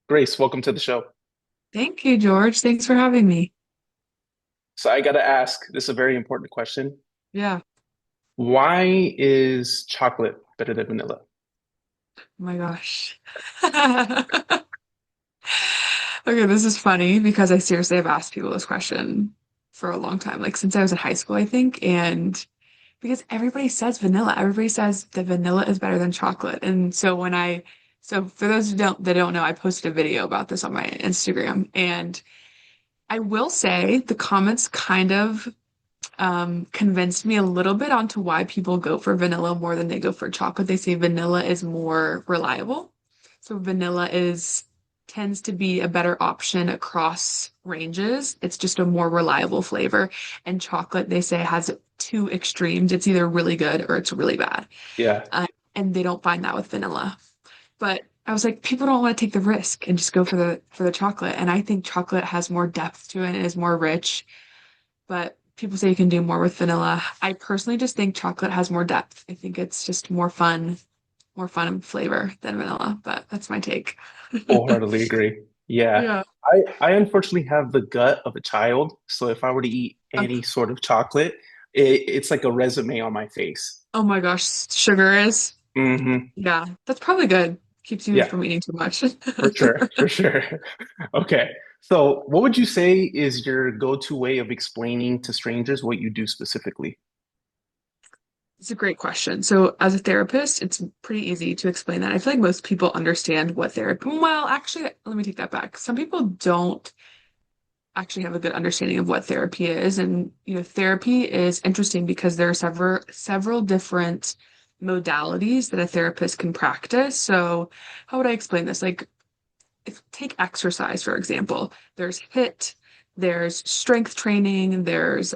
Grace, welcome to the show. Thank you, George. Thanks for having me. So I gotta ask, this is a very important question. Yeah. Why is chocolate better than vanilla? Oh my gosh. Okay, this is funny because I seriously have asked people this question for a long time, like since I was in high school, I think. And because everybody says vanilla, everybody says that vanilla is better than chocolate. And so for those who don't know, I posted a video about this on my Instagram. And I will say the comments kind of convinced me a little bit onto why people go for vanilla more than they go for chocolate. They say vanilla is more reliable. So vanilla is tends to be a better option across ranges. It's just a more reliable flavor. And chocolate, they say, has two extremes. It's either really good or it's really bad. Yeah, Uh, and they don't find that with vanilla. But I was like, people don't want to take the risk and just go for the chocolate. And I think chocolate has more depth to it and is more rich, but people say you can do more with vanilla. I personally just think chocolate has more depth. I think it's just more fun flavor than vanilla, but that's my take. wholeheartedly agree. Yeah, Yeah. I unfortunately have the gut of a child, so if I were to eat Oh, any sort of chocolate, it's like a resume on my face. oh my gosh, sugar is. Yeah, that's probably good. Keeps you Yeah, from eating too much. for sure, for sure. Okay, so what would you say is your go-to way of explaining to strangers what you do specifically? It's a great question. So, as a therapist, it's pretty easy to explain that. I feel like most people understand what therapy, well, actually, let me take that back. Some people don't actually have a good understanding of what therapy is. And, therapy is interesting because there are several different modalities that a therapist can practice. So, how would I explain this? Like, if take exercise, for example, there's HIIT, there's strength training, there's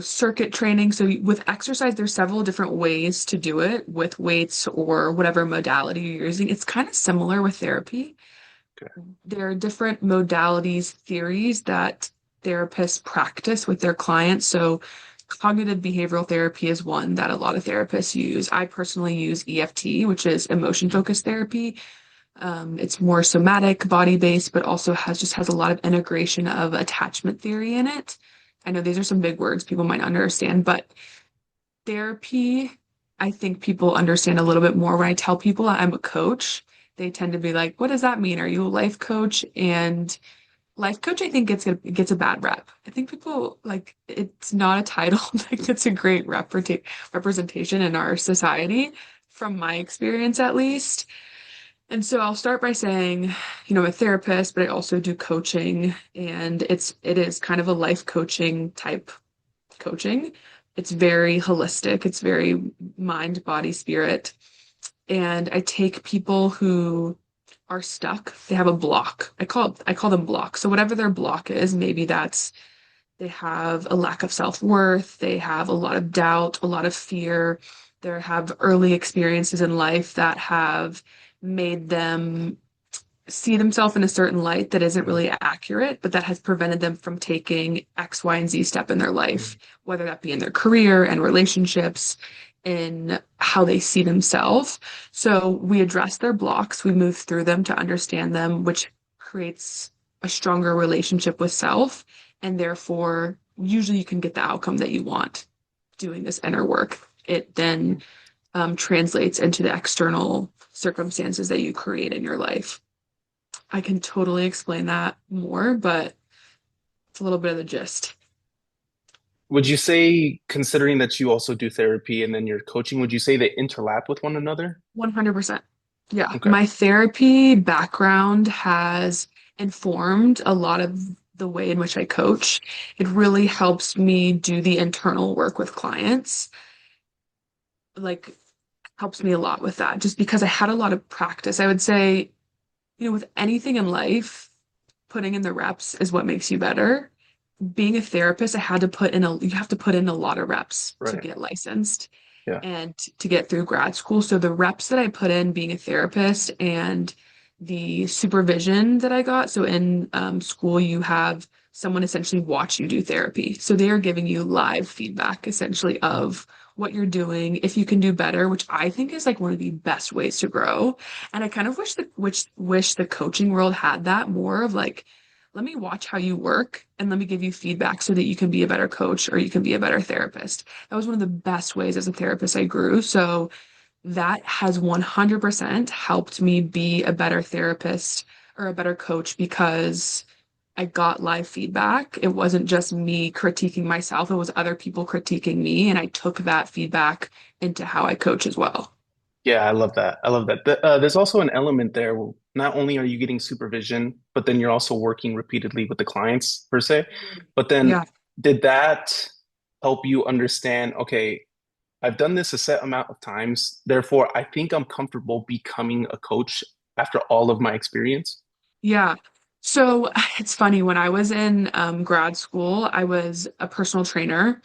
circuit training. So with exercise, there's several different ways to do it with weights or whatever modality you're using. It's kind of similar with therapy. Okay. There are different modalities, theories that therapists practice with their clients. So cognitive behavioral therapy is one that a lot of therapists use. I personally use EFT, which is emotion focused therapy. It's more somatic, body based, but also has a lot of integration of attachment theory in it. I know these are some big words people might not understand, but therapy, I think people understand a little bit more when I tell people I'm a coach. They tend to be like, "What does that mean? Are you a life coach?" And life coach, I think gets a bad rep. I think people like it's not a title that gets a great representation in our society, from my experience at least. And so I'll start by saying, I'm a therapist, but I also do coaching, and it is kind of a life coaching type coaching. It's very holistic. It's very mind, body, spirit. And I take people who are stuck. They have a block. I call them blocks. So whatever their block is, maybe that's they have a lack of self-worth, they have a lot of doubt, a lot of fear, they have early experiences in life that have made them see themselves in a certain light that isn't really accurate, but that has prevented them from taking X, Y, and Z step in their life, whether that be in their career and relationships, in how they see themselves. So we address their blocks, we move through them to understand them, which creates a stronger relationship with self. And therefore, usually you can get the outcome that you want doing this inner work. It then translates into the external circumstances that you create in your life. I can totally explain that more, but it's a little bit of the gist. Would you say, considering that you also do therapy and then you're coaching, would you say they interlap with one another? 100%. Yeah. Okay. My therapy background has informed a lot of the way in which I coach. It really helps me do the internal work with clients, like, helps me a lot with that, just because I had a lot of practice. I would say, with anything in life, putting in the reps is what makes you better. Being a therapist, you have to put in a lot of reps to Right. get licensed Yeah. and to get through grad school. So the reps that I put in being a therapist and the supervision that I got. So in school, you have someone essentially watch you do therapy. So they are giving you live feedback essentially of what you're doing, if you can do better, which I think is like one of the best ways to grow. And I kind of wish the coaching world had that more of like, let me watch how you work and let me give you feedback so that you can be a better coach or you can be a better therapist. That was one of the best ways as a therapist I grew. So that has 100% helped me be a better therapist or a better coach because I got live feedback. It wasn't just me critiquing myself, it was other people critiquing me. And I took that feedback into how I coach as well. Yeah, I love that. I love that. There's also an element there where not only are you getting supervision, but then you're also working repeatedly with the clients per se. But then Yeah. did that help you understand, okay, I've done this a set amount of times, therefore I think I'm comfortable becoming a coach after all of my experience? Yeah. So it's funny, when I was in grad school, I was a personal trainer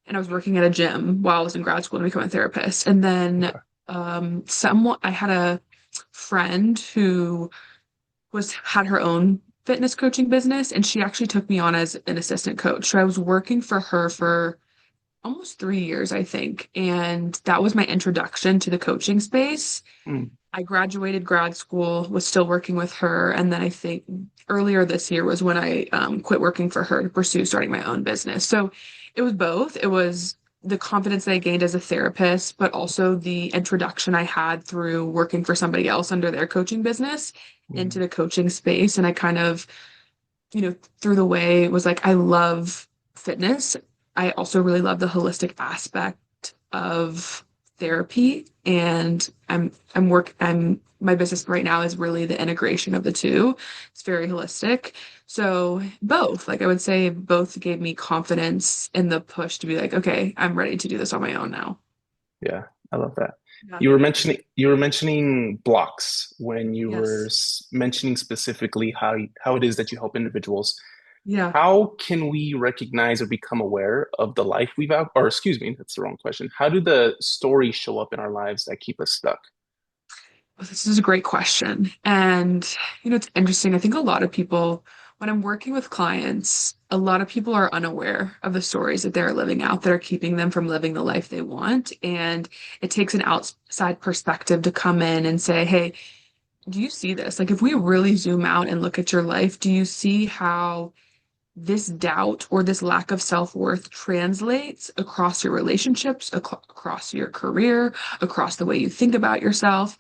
and I was working at a gym while I was in grad school to become a therapist. And then Okay. I had a friend who had her own fitness coaching business, and she actually took me on as an assistant coach. So I was working for her for almost 3 years, I think. And that was my introduction to the coaching space. Mm, I graduated grad school, was still working with her, and then I think earlier this year was when I quit working for her to pursue starting my own business. So it was both. It was the confidence that I gained as a therapist, but also the introduction I had through working for somebody else under their coaching business into mm, the coaching space. And I kind of, through the way was like, I love fitness. I also really love the holistic aspect of therapy. And my business right now is really the integration of the two. It's very holistic. So both, like I would say, both gave me confidence in the push to be like, okay, I'm ready to do this on my own now. yeah, I love that. Yeah. You were mentioning blocks when you were Yes. mentioning specifically how it is that you help individuals. Yeah. How can we recognize or become aware of the life we've out, or excuse me, that's the wrong question. How do the stories show up in our lives that keep us stuck? This is a great question. And, it's interesting. I think a lot of people, when I'm working with clients, a lot of people are unaware of the stories that they're living out that are keeping them from living the life they want. And it takes an outside perspective to come in and say, hey, do you see this? Like, if we really zoom out and look at your life, do you see how this doubt or this lack of self-worth translates across your relationships, across your career, across the way you think about yourself?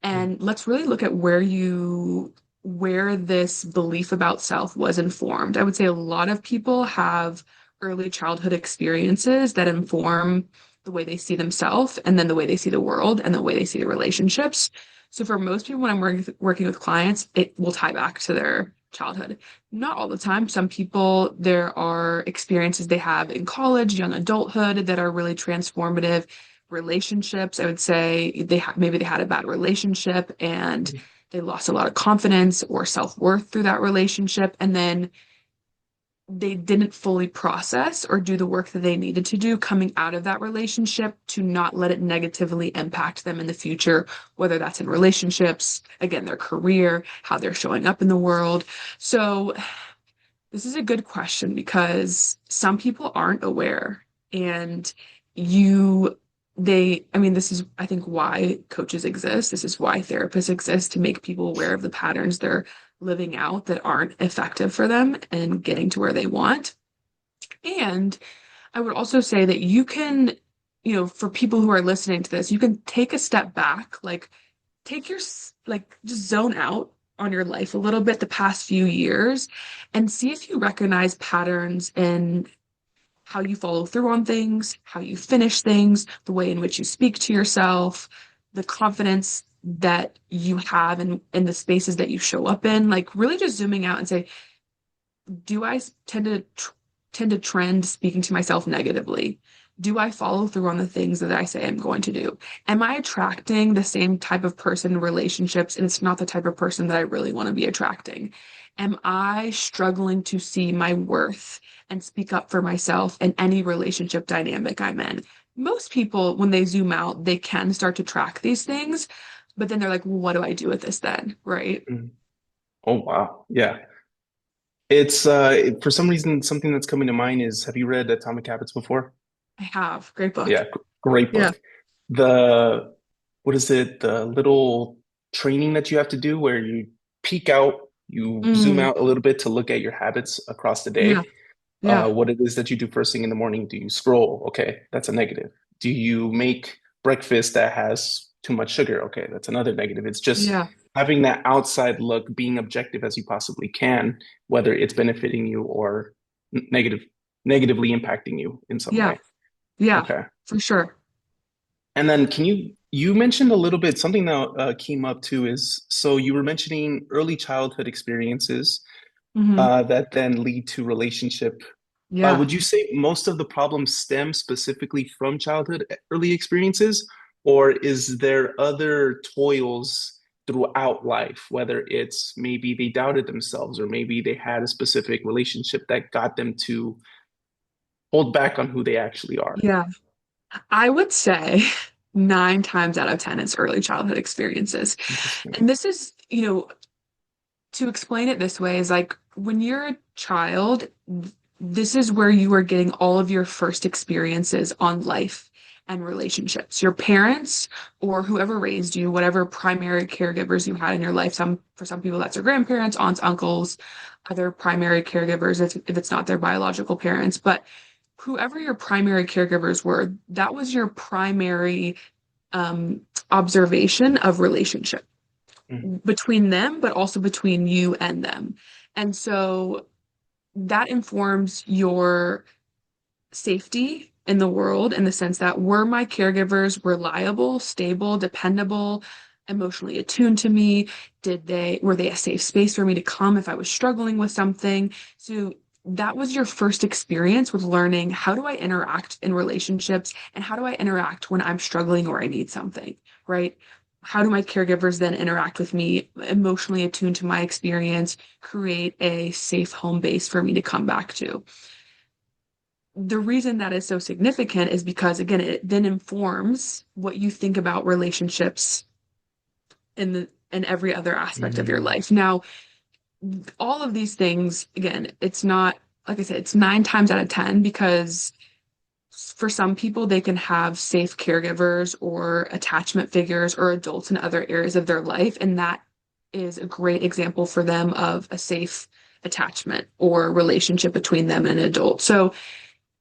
Mm, And let's really look at where this belief about self was informed. I would say a lot of people have early childhood experiences that inform the way they see themselves and then the way they see the world and the way they see the relationships. So for most people, when I'm working with clients, it will tie back to their childhood. Not all the time. Some people, there are experiences they have in college, young adulthood that are really transformative. Relationships, I would say maybe they had a bad relationship and mm, they lost a lot of confidence or self-worth through that relationship, and then they didn't fully process or do the work that they needed to do coming out of that relationship to not let it negatively impact them in the future, whether that's in relationships, again, their career, how they're showing up in the world. So this is a good question because some people aren't aware, and you I mean, this is, I think, why coaches exist. This is why therapists exist, to make people aware of the patterns they're living out that aren't effective for them and getting to where they want. And I would also say that you can, for people who are listening to this, you can take a step back, like just zone out on your life a little bit the past few years and see if you recognize patterns in how you follow through on things, how you finish things, the way in which you speak to yourself, the confidence that you have in the spaces that you show up in. Like really just zooming out and say, do I tend to trend speaking to myself negatively? Do I follow through on the things that I say I'm going to do? Am I attracting the same type of person in relationships and it's not the type of person that I really want to be attracting? Am I struggling to see my worth and speak up for myself in any relationship dynamic I'm in? Most people, when they zoom out, they can start to track these things, but then they're like, well, what do I do with this then? Right? mm. Oh wow. Yeah. It's for some reason something that's coming to mind is have you read Atomic Habits before? I have. Great Yeah, book. Great Yeah. book. The, what is it? The little training that you have to do where you peek out, you zoom Mm, out a little bit to look at your habits across the yeah. day. Yeah. What it is that you do first thing in the morning. Do you scroll? Okay, that's a negative. Do you make breakfast that has too much sugar? Okay, that's another negative. It's just Yeah. having that outside look, being objective as you possibly can, whether it's benefiting you or negative, negatively impacting you in some Yeah. way. Yeah. Okay. For sure. And then you mentioned a little bit something that came up too is so you were mentioning early childhood experiences Hmm. that then lead to relationship. Yeah. Would you say most of the problems stem specifically from childhood early experiences, or is there other toils throughout life, whether it's maybe they doubted themselves or maybe they had a specific relationship that got them to hold back on who they actually are? Yeah. I would say 9 times out of 10 it's early childhood experiences. Interesting. And this is, to explain it this way is like when you're a child, this is where you are getting all of your first experiences on life and relationships. Your parents or whoever raised you, whatever primary caregivers you had in your life, for some people that's their grandparents, aunts, uncles, other primary caregivers if it's not their biological parents, but whoever your primary caregivers were, that was your primary um, observation of relationship Mm, between them, but also between you and them. And so that informs your safety in the world in the sense that were my caregivers reliable, stable, dependable, emotionally attuned to me? Were they a safe space for me to come if I was struggling with something? So that was your first experience with learning how do I interact in relationships and how do I interact when I'm struggling or I need something, right? How do my caregivers then interact with me, emotionally attuned to my experience, create a safe home base for me to come back to? The reason that is so significant is because, again, it then informs what you think about relationships in every other aspect of your mm, life. Now, all of these things, again, it's not, like I said, it's 9 times out of 10 because for some people, they can have safe caregivers or attachment figures or adults in other areas of their life. And that is a great example for them of a safe attachment or relationship between them and an adult. So,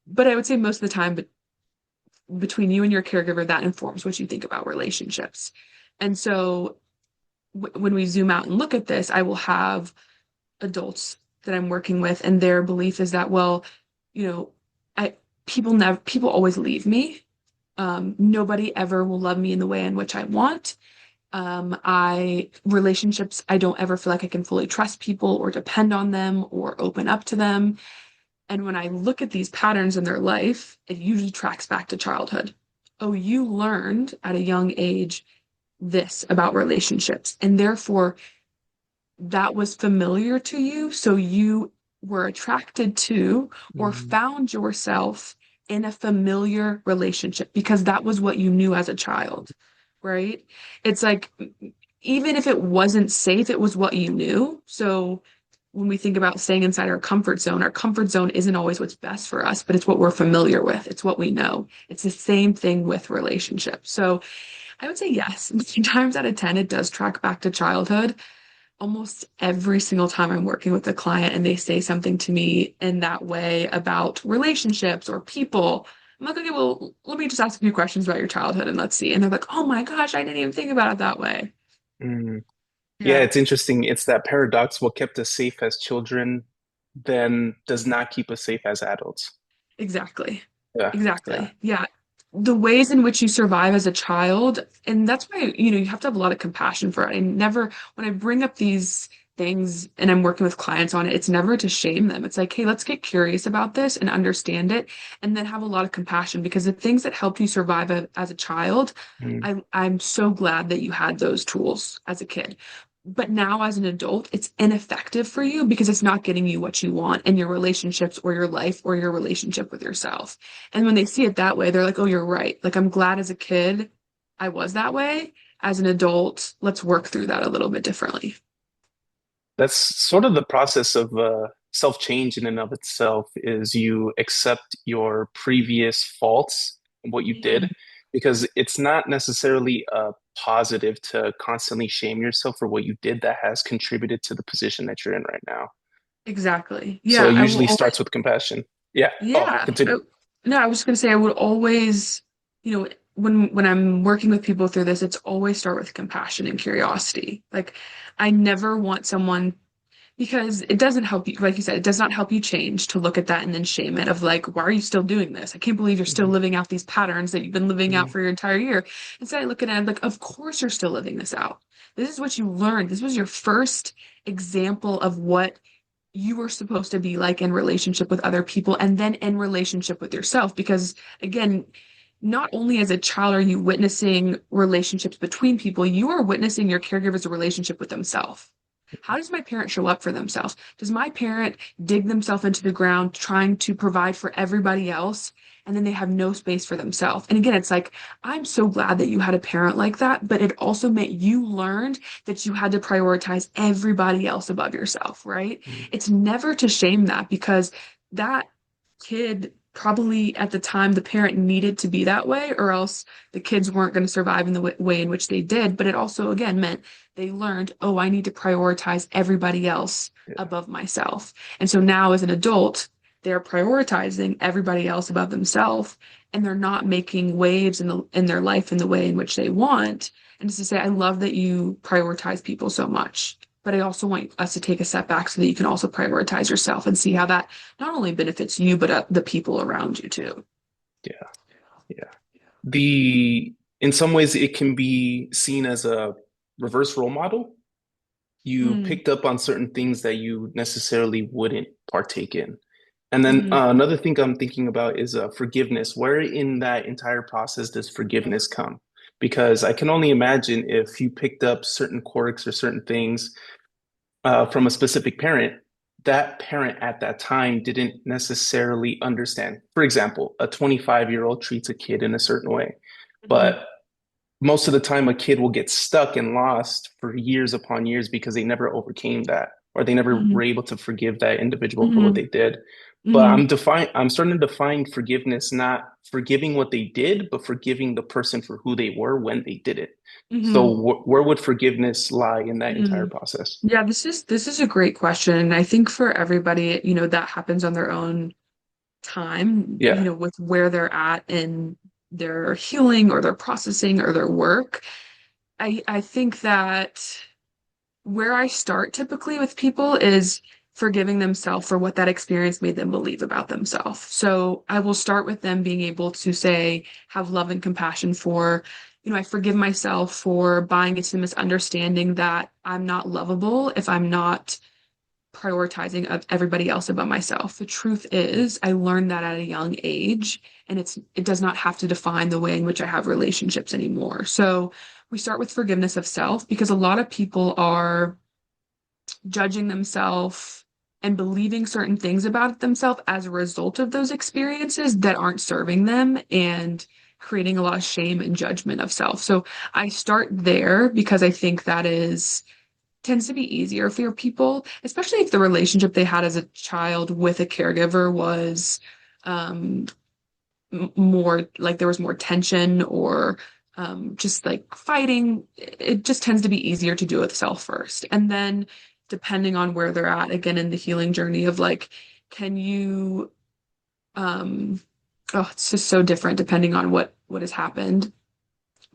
but I would say most of the time, between you and your caregiver, that informs what you think about relationships. And so when we zoom out and look at this, I will have adults that I'm working with, and their belief is that, well, you know, I people always leave me. Nobody ever will love me in the way in which I want. I don't ever feel like I can fully trust people or depend on them or open up to them. And when I look at these patterns in their life, it usually tracks back to childhood. Oh, you learned at a young age this about relationships, and therefore that was familiar to you. So you were attracted to or mm, found yourself in a familiar relationship because that was what you knew as a child, right? It's like, even if it wasn't safe, it was what you knew. So when we think about staying inside our comfort zone isn't always what's best for us, but it's what we're familiar with. It's what we know. It's the same thing with relationships. So I would say yes. 9 times out of 10, it does track back to childhood. Almost every single time I'm working with a client and they say something to me in that way about relationships or people, I'm like, okay, well, let me just ask a few questions about your childhood and let's see. And they're like, oh my gosh, I didn't even think about it that way. mm. Yeah, Yeah, it's interesting. It's that paradox. What kept us safe as children then does not keep us safe as adults. exactly. Yeah, yeah. Exactly. Yeah. The ways in which you survive as a child, and that's why, you have to have a lot of compassion for it. When I bring up these things and I'm working with clients on it, it's never to shame them. It's like, hey, let's get curious about this and understand it, and then have a lot of compassion because the things that helped you survive as a child, Mm. I'm so glad that you had those tools as a kid. But now, as an adult, it's ineffective for you because it's not getting you what you want in your relationships or your life or your relationship with yourself. And when they see it that way, they're like, oh, you're right. Like, I'm glad as a kid I was that way. As an adult, let's work through that a little bit differently. That's sort of the process of self-change in and of itself is you accept your previous faults, what you Mhm. did, because it's not necessarily a positive to constantly shame yourself for what you did that has contributed to the position that you're in right now. Exactly. So Yeah, it I will usually always, starts with compassion. Yeah. Oh, yeah. continue. No, I was just gonna say I would always, when I'm working with people through this, it's always start with compassion and curiosity. Like I never want someone because it doesn't help you, like you said, it does not help you change to look at that and then shame it of like, why are you still doing this? I can't believe you're still Mhm, living out these patterns that you've been living out mhm, for your entire year. Instead, I look at it and I'm like, of course you're still living this out. This is what you learned. This was your first example of what you were supposed to be like in relationship with other people and then in relationship with yourself. Because again, not only as a child are you witnessing relationships between people, you are witnessing your caregiver's relationship with themselves. How does my parent show up for themselves? Does my parent dig themselves into the ground trying to provide for everybody else and then they have no space for themselves? And again, it's like, I'm so glad that you had a parent like that, but it also meant you learned that you had to prioritize everybody else above yourself, right? mhm. It's never to shame that because that kid probably at the time the parent needed to be that way or else the kids weren't going to survive in the way in which they did. But it also, again, meant they learned, oh, I need to prioritize everybody else Yeah. above myself. And so now as an adult, they're prioritizing everybody else above themselves and they're not making waves in their life in the way in which they want. And just to say, I love that you prioritize people so much. But I also want us to take a step back so that you can also prioritize yourself and see how that not only benefits you, but the people around you too. Yeah. Yeah. The in some ways it can be seen as a reverse role model. You Mm, picked up on certain things that you necessarily wouldn't partake in. And then hmm another thing I'm thinking about is forgiveness. Where in that entire process does forgiveness come? Because I can only imagine if you picked up certain quirks or certain things from a specific parent, that parent at that time didn't necessarily understand. For example, a 25-year-old treats a kid in a certain way, hmm but most of the time a kid will get stuck and lost for years upon years because they never overcame that or they never hmm were able to forgive that individual for what hmm they did. But hmm I'm starting to define forgiveness not forgiving what they did, but forgiving the person for who they were when they did it. So hmm where would forgiveness lie in that entire hmm process? Yeah, this is a great question. And I think for everybody, that happens on their own time, Yeah. with where they're at in their healing or their processing or their work. I think that where I start typically with people is forgiving themselves for what that experience made them believe about themselves. So I will start with them being able to say, have love and compassion for, I forgive myself for buying into the misunderstanding that I'm not lovable if I'm not prioritizing of everybody else above myself. The truth is, I learned that at a young age, and it does not have to define the way in which I have relationships anymore. So we start with forgiveness of self because a lot of people are judging themselves and believing certain things about themselves as a result of those experiences that aren't serving them and creating a lot of shame and judgment of self. So I start there because I think that is tends to be easier for your people, especially if the relationship they had as a child with a caregiver was um, more like there was more tension or just like fighting. It just tends to be easier to do with self first. And then, depending on where they're at, again, in the healing journey of like, can you, um, oh, it's just so different depending on what has happened.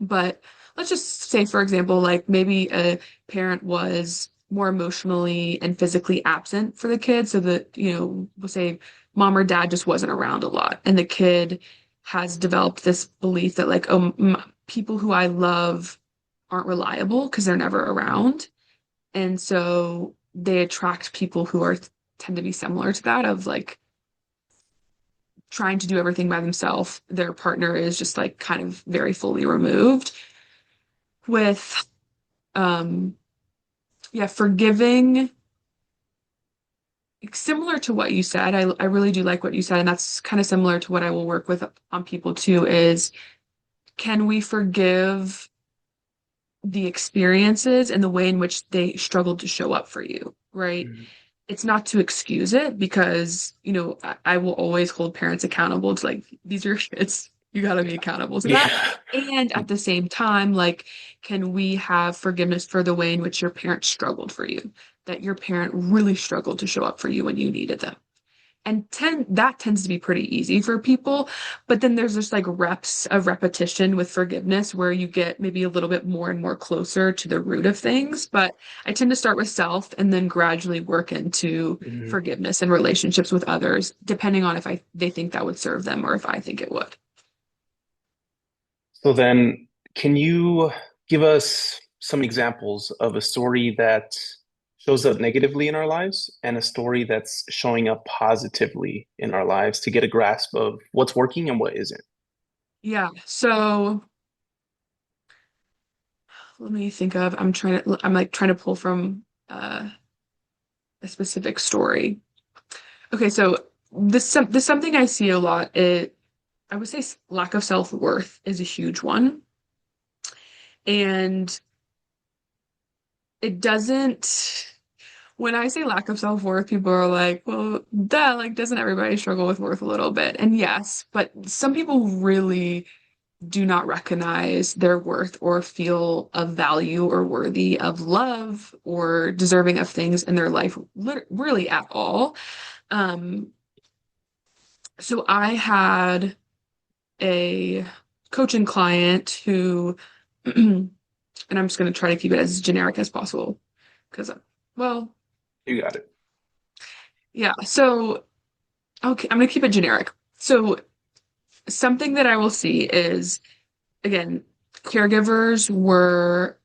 But let's just say, for example, like maybe a parent was more emotionally and physically absent for the kid, so that, we'll say mom or dad just wasn't around a lot, and the kid has developed this belief that like, oh, people who I love aren't reliable because they're never around, and so they attract people who are tend to be similar to that of like trying to do everything by themselves. Their partner is just like kind of very fully removed with um yeah, forgiving, similar to what you said. I really do like what you said, and that's kind of similar to what I will work with on people too, is can we forgive the experiences and the way in which they struggled to show up for you, right? Mhm. It's not to excuse it because, I will always hold parents accountable to like, these are your kids. You got to be accountable to that. Yeah. And at the same time, like, can we have forgiveness for the way in which your parent struggled for you? That your parent really struggled to show up for you when you needed them. And that tends to be pretty easy for people. But then there's just like reps of repetition with forgiveness where you get maybe a little bit more and more closer to the root of things. But I tend to start with self and then gradually work into Mhm. forgiveness and relationships with others, depending on if they think that would serve them or if I think it would. So then, can you give us some examples of a story that shows up negatively in our lives and a story that's showing up positively in our lives to get a grasp of what's working and what isn't? Yeah. So let me think of, I'm like trying to pull from a specific story. Okay. So this something I see a lot. I would say lack of self-worth is a huge one. And it doesn't, when I say lack of self-worth, people are like, well, duh, like, doesn't everybody struggle with worth a little bit? And yes, but some people really do not recognize their worth or feel of value or worthy of love or deserving of things in their life, really at all. Um, so I had a coaching client who, and I'm just going to try to keep it as generic as possible because, well, You got it. yeah. So, okay, I'm going to keep it generic. So, something that I will see is, again, caregivers were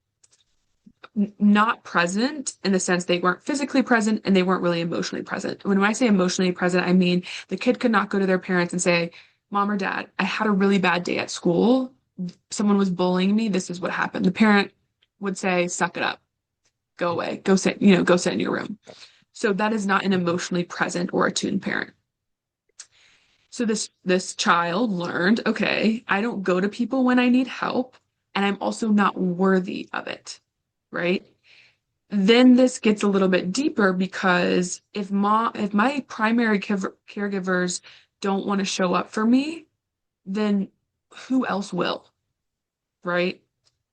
not present in the sense they weren't physically present and they weren't really emotionally present. When I say emotionally present, I mean the kid could not go to their parents and say, Mom or Dad, I had a really bad day at school. Someone was bullying me. This is what happened. The parent would say, Suck it up, go away, go sit, go sit in your room. So that is not an emotionally present or attuned parent. So this child learned, okay, I don't go to people when I need help, and I'm also not worthy of it, right? Then this gets a little bit deeper because if my primary caregivers don't want to show up for me, then who else will, right?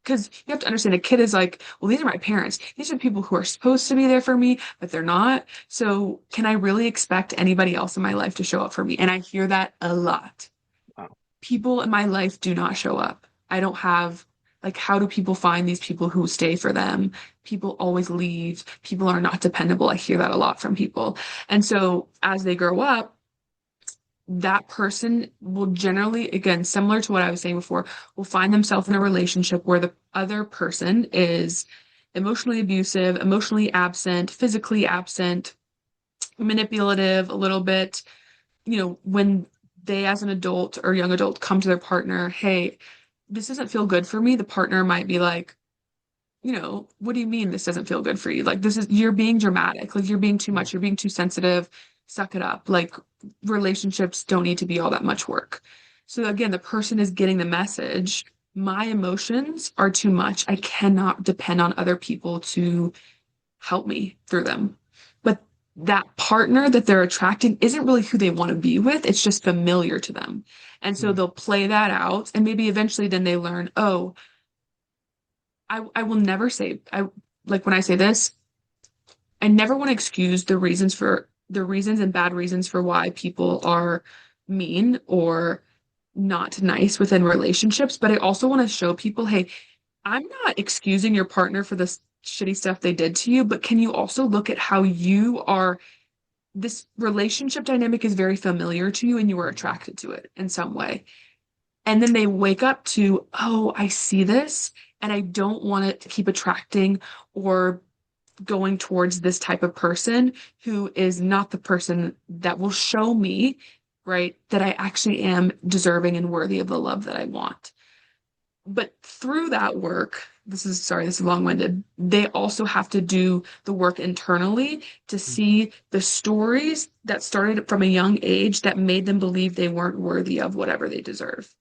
Because you have to understand a kid is like, well, these are my parents. These are people who are supposed to be there for me, but they're not. So can I really expect anybody else in my life to show up for me? And I hear that a lot. Wow. People in my life do not show up. I don't have, like, how do people find these people who stay for them? People always leave. People are not dependable. I hear that a lot from people. And so as they grow up, that person will generally, again, similar to what I was saying before, will find themselves in a relationship where the other person is emotionally abusive, emotionally absent, physically absent, manipulative a little bit. When they, as an adult or young adult, come to their partner, hey, this doesn't feel good for me, the partner might be like, what do you mean this doesn't feel good for you? Like, you're being dramatic. Like, you're being too much. You're being too sensitive. Suck it up. Like, relationships don't need to be all that much work. So, again, the person is getting the message. My emotions are too much. I cannot depend on other people to help me through them. But that partner that they're attracting isn't really who they want to be with. It's just familiar to them. And so Mhm. they'll play that out. And maybe eventually then they learn, oh, I will never say, like when I say this, I never want to excuse the reasons and bad reasons for why people are mean or not nice within relationships. But I also want to show people, hey, I'm not excusing your partner for this shitty stuff they did to you, but can you also look at how this relationship dynamic is very familiar to you and you were attracted to it in some way. And then they wake up to, oh, I see this and I don't want it to keep attracting or going towards this type of person who is not the person that will show me, right, that I actually am deserving and worthy of the love that I want. But through that work, this is long-winded. They also have to do the work internally to see the stories that started from a young age that made them believe they weren't worthy of whatever they deserve.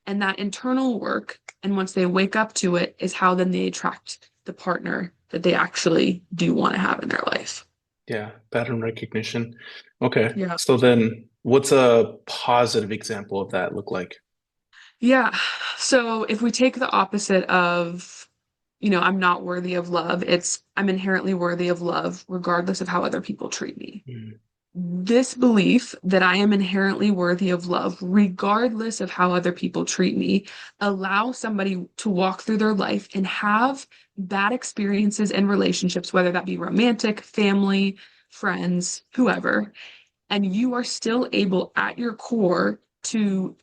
And that internal work, and once they wake up to it, is how then they attract the partner that they actually do want to have in their life. Yeah, pattern recognition. Okay. Yeah. So then what's a positive example of that look like? Yeah. So if we take the opposite of, I'm not worthy of love, it's I'm inherently worthy of love regardless of how other people treat me. Mm, This belief that I am inherently worthy of love, regardless of how other people treat me, allow somebody to walk through their life and have bad experiences and relationships, whether that be romantic, family, friends, whoever, and you are still able at your core to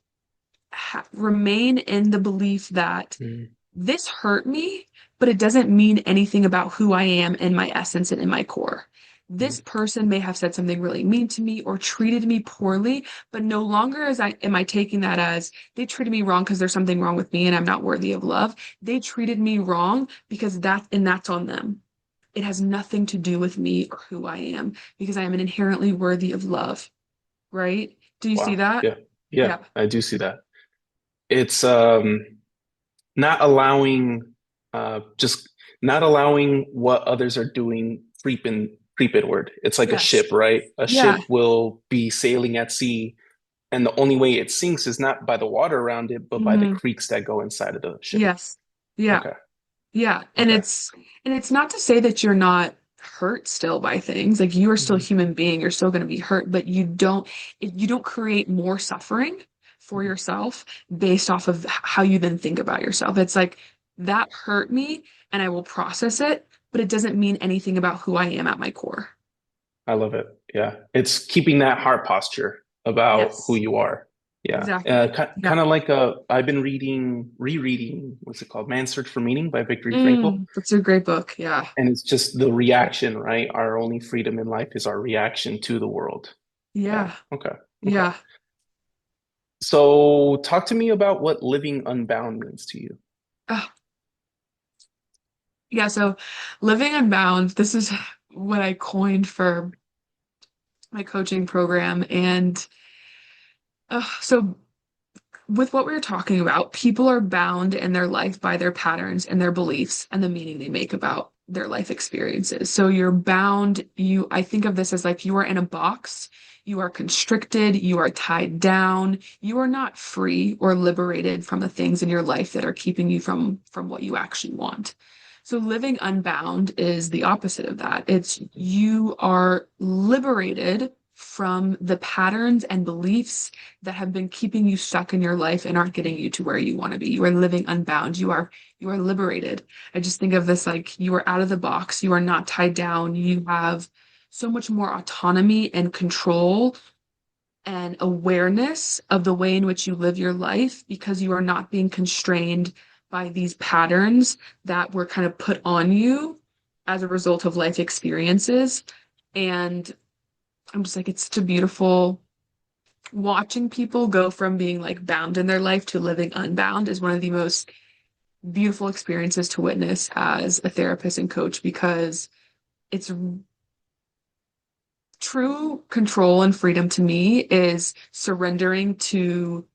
remain in the belief that mm, this hurt me, but it doesn't mean anything about who I am in my essence and in my core. This mm. person may have said something really mean to me or treated me poorly, but no longer am I taking that as they treated me wrong because there's something wrong with me and I'm not worthy of love. They treated me wrong because that's on them. It has nothing to do with me or who I am because I am inherently worthy of love, right? Do you see Wow. that? Yeah. Yeah, Yeah. I do see that. It's not allowing just not allowing what others are doing creep inward. It's like a Yes. ship, right? A Yeah. ship will be sailing at sea, and the only way it sinks is not by the water around it, but by the Hmm. creeks that go inside of the ship. Yes. Yeah. Okay. Yeah. And Okay. it's not to say that you're not hurt still by things. Like you are still a Mhm. human being, you're still going to be hurt, but you don't create more suffering for yourself based off of how you then think about yourself. It's like that hurt me and I will process it, but it doesn't mean anything about who I am at my core. I love it. Yeah. It's keeping that heart posture about who Yes. you are. Yeah. Exactly. Yeah. Kind of like I've been rereading, what's it called? Man's Search for Meaning by Viktor Frankl. That's a great book. Yeah. And it's just the reaction, right? Our only freedom in life is our reaction to the world. Yeah. Yeah. Okay. Okay. Yeah. So talk to me about what living unbound means to you. Oh, yeah. So living unbound, this is what I coined for my coaching program. And so, with what we were talking about, people are bound in their life by their patterns and their beliefs and the meaning they make about their life experiences. So, you're bound, I think of this as like you are in a box, you are constricted, you are tied down, you are not free or liberated from the things in your life that are keeping you from what you actually want. So living unbound is the opposite of that. It's you are liberated from the patterns and beliefs that have been keeping you stuck in your life and aren't getting you to where you want to be. You are living unbound. You are liberated. I just think of this like you are out of the box. You are not tied down. You have so much more autonomy and control and awareness of the way in which you live your life because you are not being constrained by these patterns that were kind of put on you as a result of life experiences. And I'm just like, it's such a beautiful watching people go from being like bound in their life to living unbound is one of the most beautiful experiences to witness as a therapist and coach because it's true control and freedom to me is surrendering to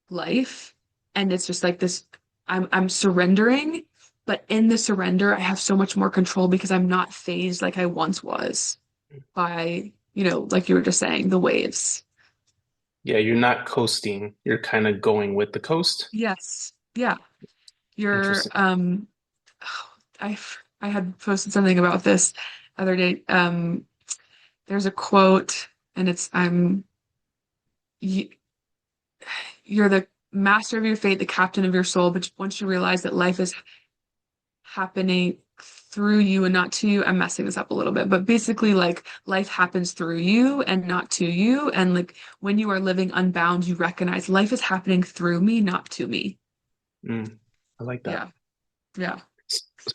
life. And it's just like this, I'm surrendering, but in the surrender, I have so much more control because I'm not phased like I once was by, like you were just saying, the waves. Yeah, you're not coasting. You're kind of going with the coast. Yes. Yeah. You're Interesting. I I had posted something about this other day. There's a quote and it's you, you're the master of your fate, the captain of your soul, but once you realize that life is happening through you and not to you. I'm messing this up a little bit, but basically, like life happens through you and not to you. And like when you are living unbound, you recognize life is happening through me, not to me. Mm, I like that. Yeah. Yeah.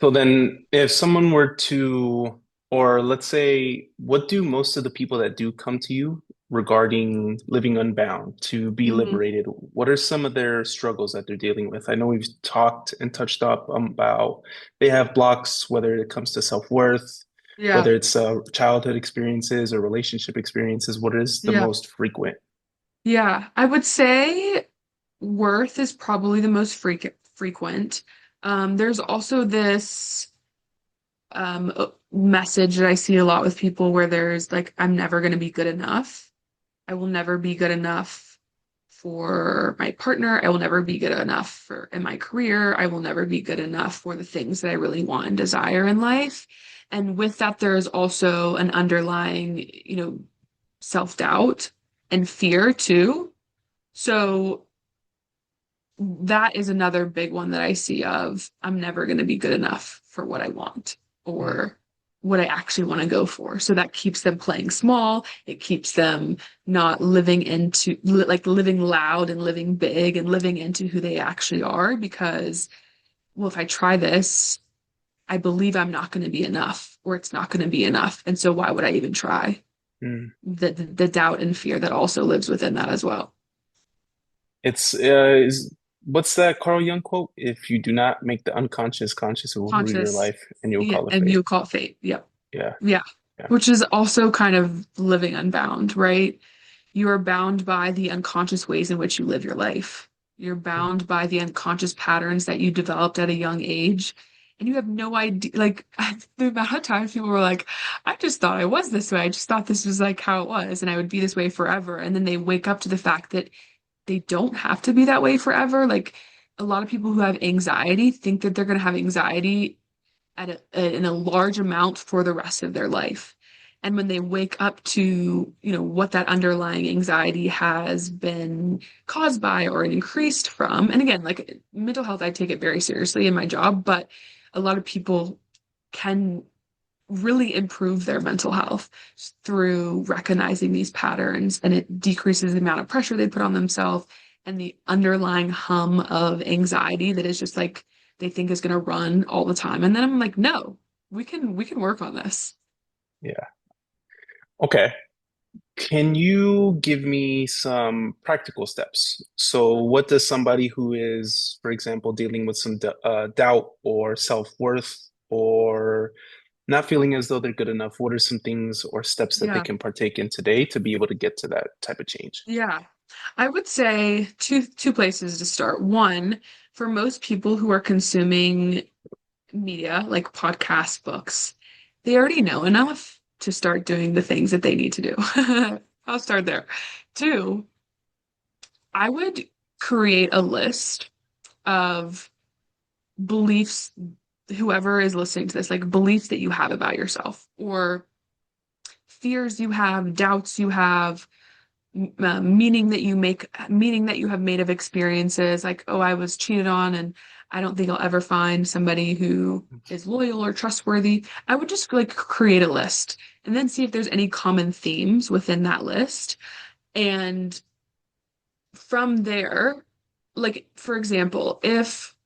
So then, if someone were to, or let's say, what do most of the people that do come to you regarding living unbound to be Hmm. liberated? What are some of their struggles that they're dealing with? I know we've talked and touched up about they have blocks, whether it comes to self-worth, Yeah. whether it's childhood experiences or relationship experiences. What is the Yeah. most frequent? Yeah. I would say worth is probably the most frequent. There's also this message that I see a lot with people where there's like, I'm never going to be good enough. I will never be good enough for my partner. I will never be good enough for in my career. I will never be good enough for the things that I really want and desire in life. And with that, there is also an underlying, self-doubt and fear too. So that is another big one that I see of I'm never going to be good enough for what I want Mm, or what I actually want to go for. So that keeps them playing small. It keeps them not living into like living loud and living big and living into who they actually are because, well, if I try this, I believe I'm not going to be enough or it's not going to be enough. And so why would I even try? mm. The doubt and fear that also lives within that as well. It's what's that Carl Jung quote? If you do not make the unconscious conscious, it will rule your Conscious, life, and you'll yeah, call it and fate. you call it fate. Yep. Yeah, Yeah. yeah. Which is also kind of living unbound, right? You are bound by the unconscious ways in which you live your life. You're Mm, bound by the unconscious patterns that you developed at a young age. And you have no idea, like, the amount of times people were like, I just thought I was this way. I just thought this was like how it was, and I would be this way forever. And then they wake up to the fact that they don't have to be that way forever. Like, a lot of people who have anxiety think that they're going to have anxiety in a large amount for the rest of their life. And when they wake up to, what that underlying anxiety has been caused by or increased from, and again, like mental health, I take it very seriously in my job, but a lot of people can really improve their mental health through recognizing these patterns, and it decreases the amount of pressure they put on themselves and the underlying hum of anxiety that is just like they think is going to run all the time. And then I'm like, no, we can work on this. yeah. Okay. Can you give me some practical steps? So, what does somebody who is, for example, dealing with some doubt or self-worth or not feeling as though they're good enough, what are some things or steps that they Yeah. can partake in today to be able to get to that type of change? Yeah. I would say two places to start. One, for most people who are consuming media like podcasts, books, they already know enough to start doing the things that they need to do. I'll start there. Two, I would create a list of beliefs, whoever is listening to this, like beliefs that you have about yourself or fears you have, doubts you have, meaning that you have made of experiences like, oh, I was cheated on and I don't think I'll ever find somebody who is loyal or trustworthy. I would just like create a list and then see if there's any common themes within that list. And from there, like for example, if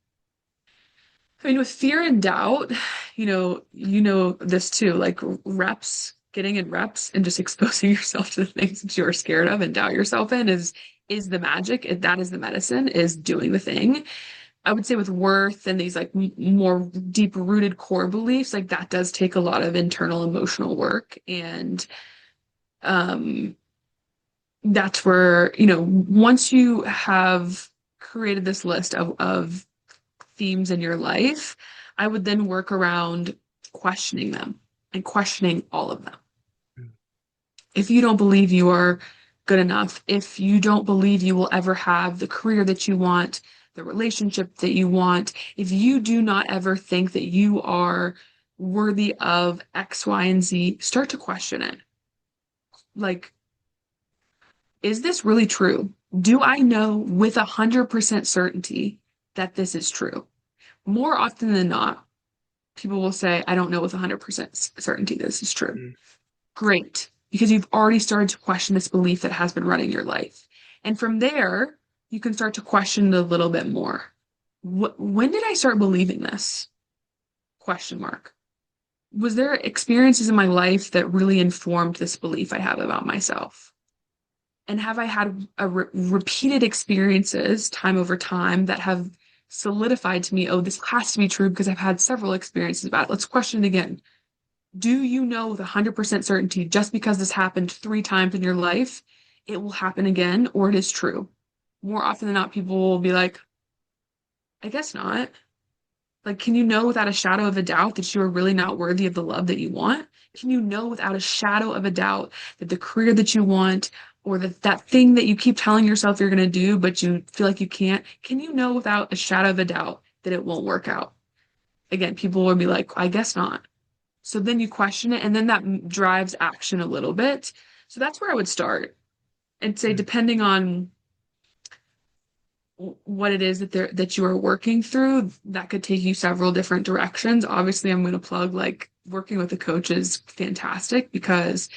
I mean with fear and doubt, you know this too, like reps, getting in reps and just exposing yourself to the things that you're scared of and doubt yourself in is the magic. That is the medicine, is doing the thing. I would say with worth and these like more deep rooted core beliefs, like that does take a lot of internal emotional work. And um that's where, once you have created this list of themes in your life, I would then work around questioning them and questioning all of them. If you don't believe you are good enough, if you don't believe you will ever have the career that you want, the relationship that you want, if you do not ever think that you are worthy of X, Y, and Z, start to question it. Like, is this really true? Do I know with 100% certainty that this is true? More often than not, people will say, I don't know with 100% certainty this is true. Mm, Great, because you've already started to question this belief that has been running your life. And from there, you can start to question it a little bit more. When did I start believing this? Question mark. Was there experiences in my life that really informed this belief I have about myself? And have I had repeated experiences time over time that have solidified to me, oh, this has to be true because I've had several experiences about it. Let's question it again. Do you know with 100% certainty just because this happened 3 times in your life, it will happen again or it is true? More often than not, people will be like, I guess not. Like, can you know without a shadow of a doubt that you are really not worthy of the love that you want? Can you know without a shadow of a doubt that the career that you want or that thing that you keep telling yourself you're going to do, but you feel like you can't, can you know without a shadow of a doubt that it won't work out? Again, people will be like, I guess not. So then you question it, and then that drives action a little bit. So that's where I would start and say, Mm. depending on what it is that you are working through, that could take you several different directions. Obviously, I'm going to plug like working with a coach is fantastic because,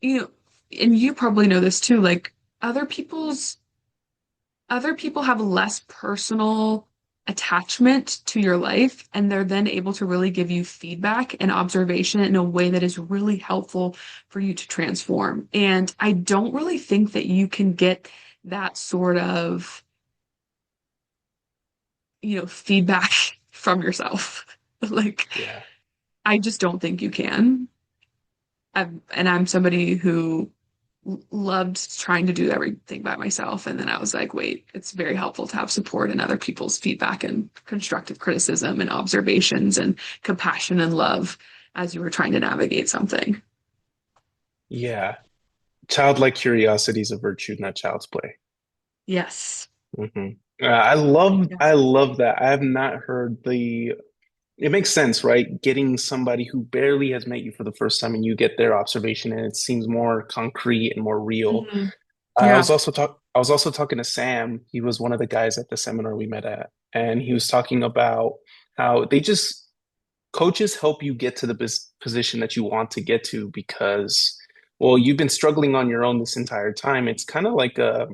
you know, and you probably know this too, like other people's other people have less personal attachment to your life, and they're then able to really give you feedback and observation in a way that is really helpful for you to transform. And I don't really think that you can get that sort of, feedback from yourself. Like, Yeah. I just don't think you can. And I'm somebody who loved trying to do everything by myself. And then I was like, wait, it's very helpful to have support and other people's feedback and constructive criticism and observations and compassion and love as you were trying to navigate something. Yeah. Childlike curiosity is a virtue, not child's play. Yes. Hmm. I Yes. love that. I have not heard the. It makes sense, right? Getting somebody who barely has met you for the first time and you get their observation and it seems more concrete and more real. Mhm. Yeah. I was also talking to Sam. He was one of the guys at the seminar we met at, and he was talking about how they just coaches help you get to the position that you want to get to because, well, you've been struggling on your own this entire time. It's kind of like a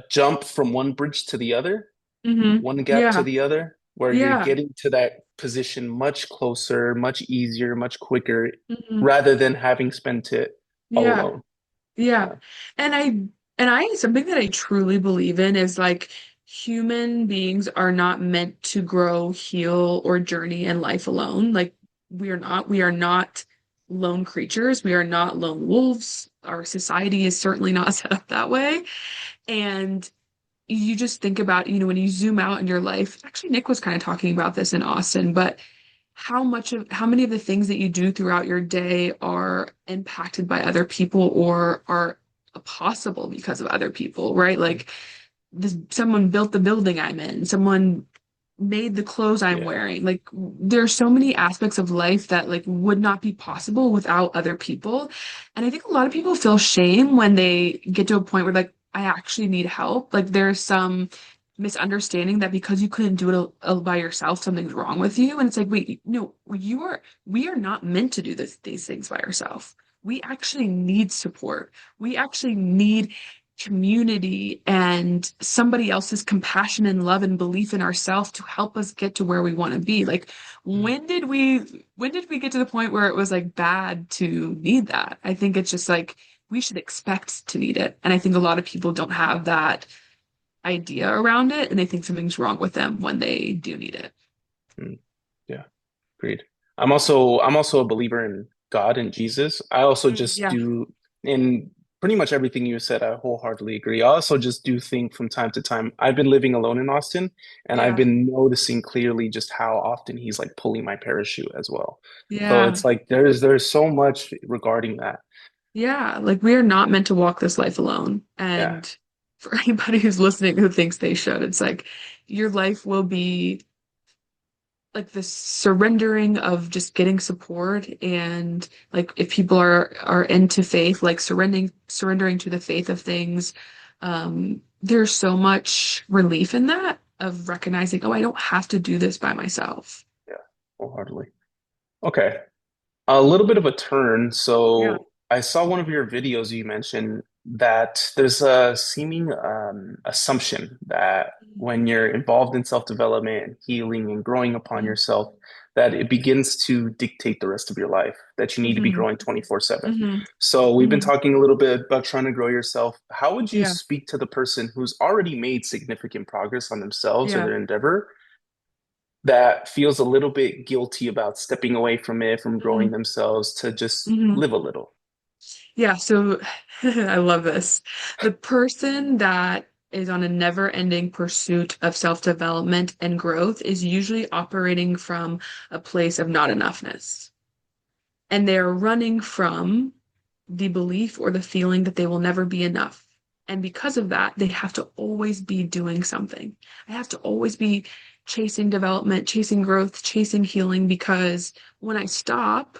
jump from one bridge to the other, one gap to Yeah. the other, where you're Yeah. getting to that position much closer, much easier, much quicker, hmm rather than having spent it all Yeah. alone. Yeah. Yeah. And something that I truly believe in is like human beings are not meant to grow, heal, or journey in life alone. Like we are not lone creatures. We are not lone wolves. Our society is certainly not set up that way. And you just think about, when you zoom out in your life, actually Nick was kind of talking about this in Austin, but how many of the things that you do throughout your day are impacted by other people or are possible because of other people, right? Like someone built the building I'm in, someone made the clothes I'm Yeah. wearing. Like there's so many aspects of life that like would not be possible without other people. And I think a lot of people feel shame when they get to a point where like I actually need help. Like there's some misunderstanding that because you couldn't do it by yourself, something's wrong with you. And it's like, wait, no, we are not meant to do these things by ourselves. We actually need support. We actually need community and somebody else's compassion and love and belief in ourselves to help us get to where we want to be. Like, Mm. when did we get to the point where it was like bad to need that? I think it's just like we should expect to need it. And I think a lot of people don't have that idea around it and they think something's wrong with them when they do need it. Mm. Yeah. Agreed. I'm also a believer in God and Jesus. I also just Yeah. do in pretty much everything you said, I wholeheartedly agree. I also just do think from time to time. I've been living alone in Austin and I've Yeah. been noticing clearly just how often he's like pulling my parachute as well. So Yeah. it's like there's so much regarding that. Yeah, like we are not meant to walk this life alone. Yeah. And for anybody who's listening who thinks they should, it's like your life will be like this surrendering of just getting support and like if people are into faith, like surrendering to the faith of things, there's so much relief in that of recognizing, oh, I don't have to do this by myself. Yeah. Wholeheartedly. Okay. A little bit of a turn. Yeah. So I saw one of your videos you mentioned that there's a seeming assumption that when you're involved in self-development and healing and growing upon yourself, that it begins to dictate the rest of your life, that you need to be Mm-hmm. growing 24/7. hmm So we've been hmm talking a little bit about trying to grow yourself. How would you Yeah. speak to the person who's already made significant progress on themselves or Yeah. their endeavor that feels a little bit guilty about stepping away from it, from growing hmm themselves to just hmm live a little. Yeah, so I love this. The person that is on a never-ending pursuit of self-development and growth is usually operating from a place of not enoughness. And they're running from the belief or the feeling that they will never be enough. And because of that, they have to always be doing something. I have to always be chasing development, chasing growth, chasing healing, because when I stop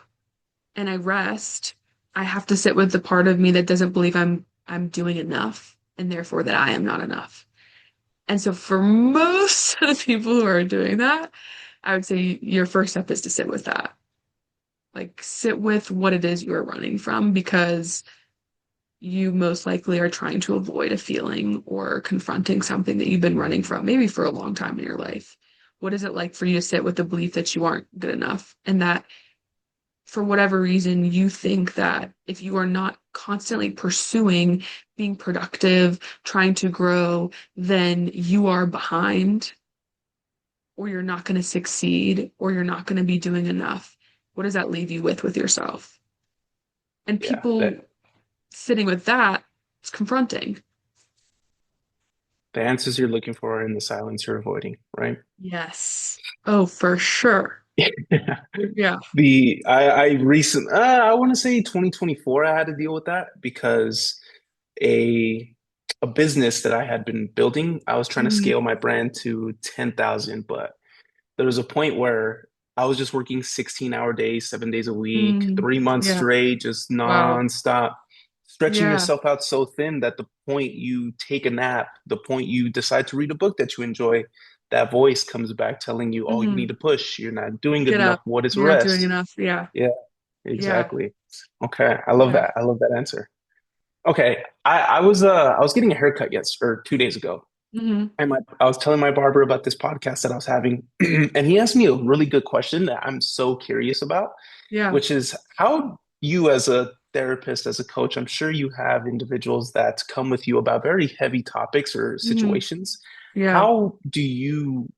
and I rest, I have to sit with the part of me that doesn't believe I'm doing enough and therefore that I am not enough. And so for most of the people who are doing that, I would say your first step is to sit with that. Like sit with what it is you're running from because you most likely are trying to avoid a feeling or confronting something that you've been running from, maybe for a long time in your life. What is it like for you to sit with the belief that you aren't good enough and that for whatever reason you think that if you are not constantly pursuing being productive, trying to grow, then you are behind or you're not going to succeed or you're not going to be doing enough? What does that leave you with yourself? And Yeah, people that sitting with that is confronting. the answers you're looking for are in the silence you're avoiding, right? Yes. Oh, for sure. Yeah. I recent I want to say 2024 I had to deal with that because a a business that I had been building, I was trying to Hmm. scale my brand to 10,000, but there was a point where I was just working 16-hour days, 7 days a week, Mm. 3 months Yeah. straight, just Wow. nonstop, stretching Yeah. yourself out so thin that the point you take a nap, the point you decide to read a book that you enjoy, that voice comes back telling you, oh, you Hmm. need to push. You're not doing good Get enough. up. What is You're not doing rest? enough. Yeah. Yeah, Yeah. exactly. Okay, I love Yeah. that. I love that answer. Okay, I was getting a haircut yes or 2 days ago, Hmm. and I was telling my barber about this podcast that I was having, and he asked me a really good question that I'm so curious about, Yeah. which is how you as a therapist, as a coach, I'm sure you have individuals that come with you about very heavy topics or Hmm. situations. Yeah. How do you